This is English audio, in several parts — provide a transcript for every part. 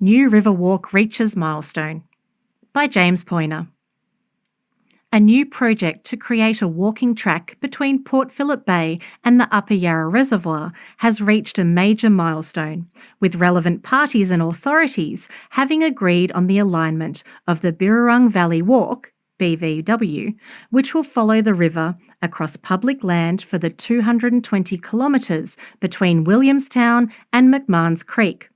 New River Walk reaches milestone. By James Poyner. A new project to create a walking track between Port Phillip Bay and the Upper Yarra Reservoir has reached a major milestone, with relevant parties and authorities having agreed on the alignment of the Birrarung Valley Walk, BVW, which will follow the river across public land for the 220 kilometres between Williamstown and McMahon's Creek.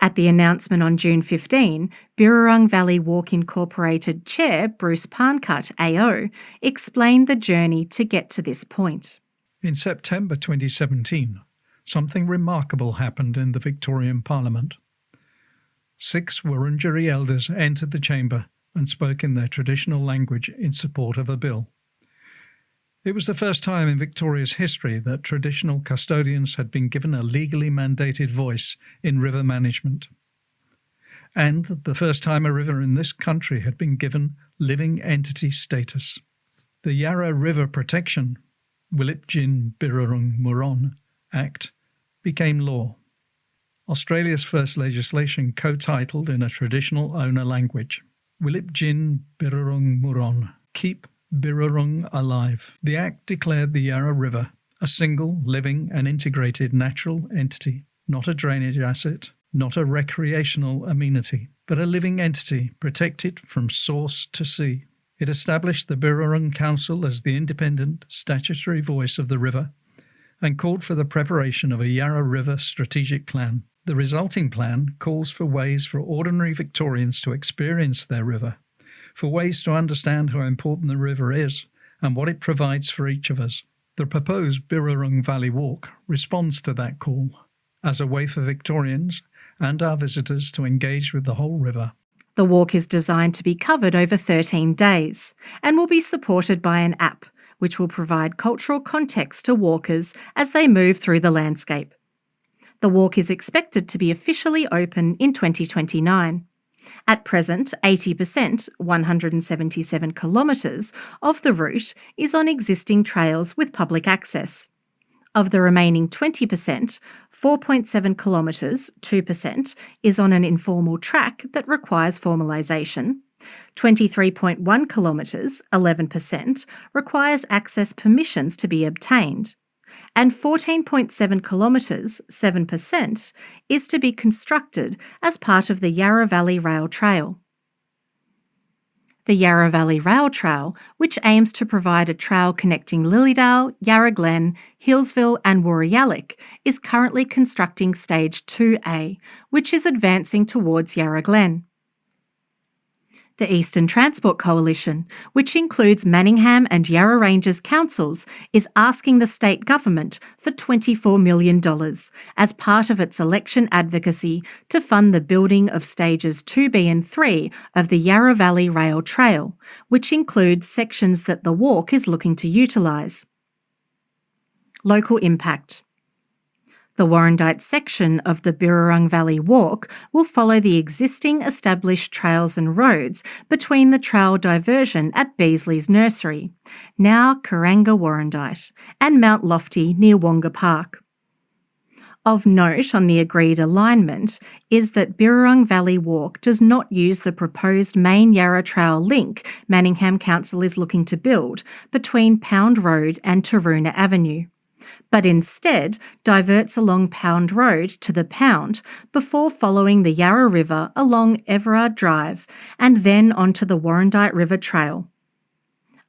At the announcement on June 15, Birrarung Valley Walk Incorporated Chair Bruce Parncutt AO explained the journey to get to this point. In September 2017, something remarkable happened in the Victorian Parliament. 6 Wurundjeri elders entered the chamber and spoke in their traditional language in support of a bill. It was the first time in Victoria's history that traditional custodians had been given a legally mandated voice in river management, and the first time a river in this country had been given living entity status. The Yarra River Protection Willip-Gin Birrarung Muron Act became law, Australia's first legislation co-titled in a traditional owner language. Willip-Gin Birrarung Muron, Keep Birrarung Alive. The Act declared the Yarra River a single, living and integrated natural entity, not a drainage asset, not a recreational amenity, but a living entity protected from source to sea. It established the Birrarung Council as the independent statutory voice of the river and called for the preparation of a Yarra River strategic plan. The resulting plan calls for ways for ordinary Victorians to experience their river, for ways to understand how important the river is and what it provides for each of us. The proposed Birrarung Valley Walk responds to that call as a way for Victorians and our visitors to engage with the whole river. The walk is designed to be covered over 13 days and will be supported by an app which will provide cultural context to walkers as they move through the landscape. The walk is expected to be officially open in 2029. At present, 80%, 177 kilometres, of the route is on existing trails with public access. Of the remaining 20%, 4.7 kilometres, 2%, is on an informal track that requires formalisation. 23.1 kilometres, 11%, requires access permissions to be obtained. And 14.7 kilometres, 7%, is to be constructed as part of the Yarra Valley Rail Trail. The Yarra Valley Rail Trail, which aims to provide a trail connecting Lilydale, Yarra Glen, Hillsville and Woorayallik, is currently constructing Stage 2A, which is advancing towards Yarra Glen. The Eastern Transport Coalition, which includes Manningham and Yarra Ranges councils, is asking the state government for $24 million as part of its election advocacy to fund the building of stages 2B and 3 of the Yarra Valley Rail Trail, which includes sections that the walk is looking to utilise. Local impact. The Warrandyte section of the Birrarung Valley Walk will follow the existing established trails and roads between the trail diversion at Beasley's Nursery, now Kuranga Warrandyte, and Mount Lofty near Wonga Park. Of note on the agreed alignment is that Birrarung Valley Walk does not use the proposed main Yarra Trail link Manningham Council is looking to build between Pound Road and Taroona Avenue, but instead diverts along Pound Road to the Pound before following the Yarra River along Everard Drive and then onto the Warrandyte River Trail.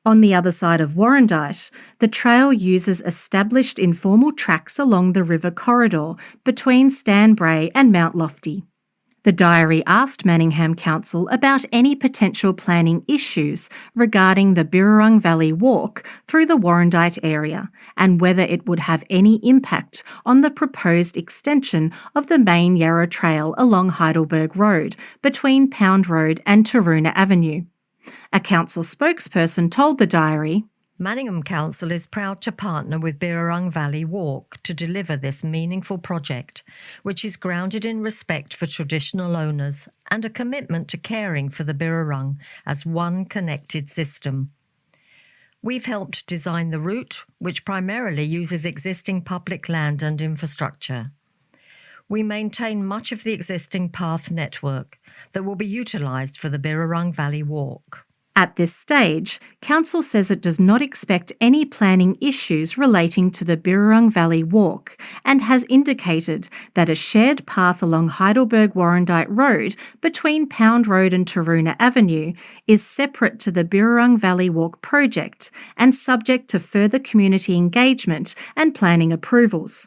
On the other side of Warrandyte, the trail uses established informal tracks along the river corridor between Stanbrae and Mount Lofty. The diary asked Manningham Council about any potential planning issues regarding the Birrarung Valley Walk through the Warrandyte area and whether it would have any impact on the proposed extension of the main Yarra Trail along Heidelberg Road between Pound Road and Taroona Avenue. A council spokesperson told the diary, Manningham Council is proud to partner with Birrarung Valley Walk to deliver this meaningful project, which is grounded in respect for traditional owners and a commitment to caring for the Birrarung as one connected system. We've helped design the route, which primarily uses existing public land and infrastructure. We maintain much of the existing path network that will be utilised for the Birrarung Valley Walk. At this stage, Council says it does not expect any planning issues relating to the Birrarung Valley Walk and has indicated that a shared path along Heidelberg-Warrandyte Road between Pound Road and Taroona Avenue is separate to the Birrarung Valley Walk project and subject to further community engagement and planning approvals.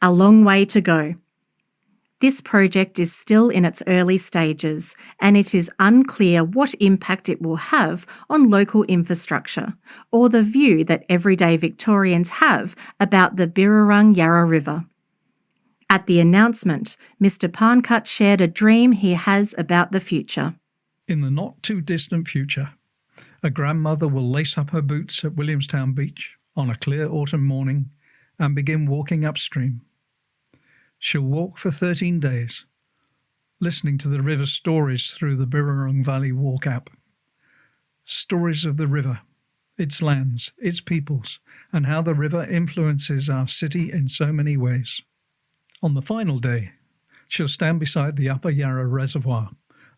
A long way to go. This project is still in its early stages, and it is unclear what impact it will have on local infrastructure or the view that everyday Victorians have about the Birrarung Yarra River. At the announcement, Mr. Parncutt shared a dream he has about the future. In the not-too-distant future, a grandmother will lace up her boots at Williamstown Beach on a clear autumn morning and begin walking upstream. She'll walk for 13 days, listening to the river stories through the Birrarung Valley Walk app. Stories of the river, its lands, its peoples, and how the river influences our city in so many ways. On the final day, she'll stand beside the Upper Yarra Reservoir,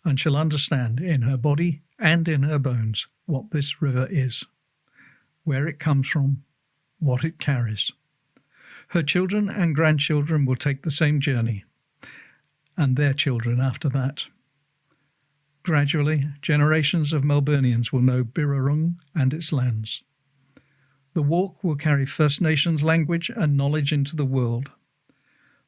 and she'll understand in her body and in her bones what this river is, where it comes from, what it carries. Her children and grandchildren will take the same journey, and their children after that. Gradually, generations of Melburnians will know Birrarung and its lands. The walk will carry First Nations language and knowledge into the world.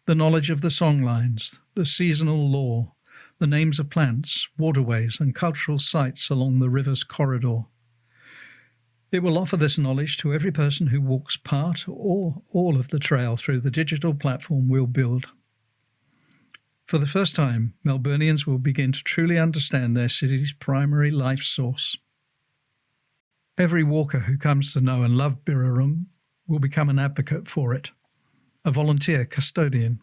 The knowledge of the songlines, the seasonal lore, the names of plants, waterways, and cultural sites along the river's corridor. It will offer this knowledge to every person who walks part or all of the trail through the digital platform we'll build. For the first time, Melburnians will begin to truly understand their city's primary life source. Every walker who comes to know and love Birrarung will become an advocate for it, a volunteer custodian.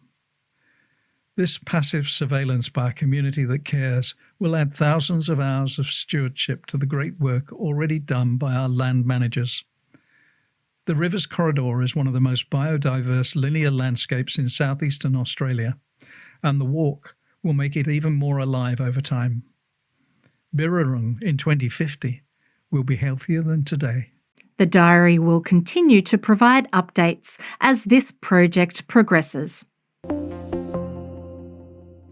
This passive surveillance by a community that cares will add thousands of hours of stewardship to the great work already done by our land managers. The river's corridor is one of the most biodiverse linear landscapes in southeastern Australia, and the walk will make it even more alive over time. Birrarung in 2050 will be healthier than today. The diary will continue to provide updates as this project progresses.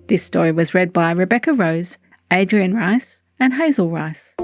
This story was read by Rebecca Rose, Adrian Rice and Hazel Rice.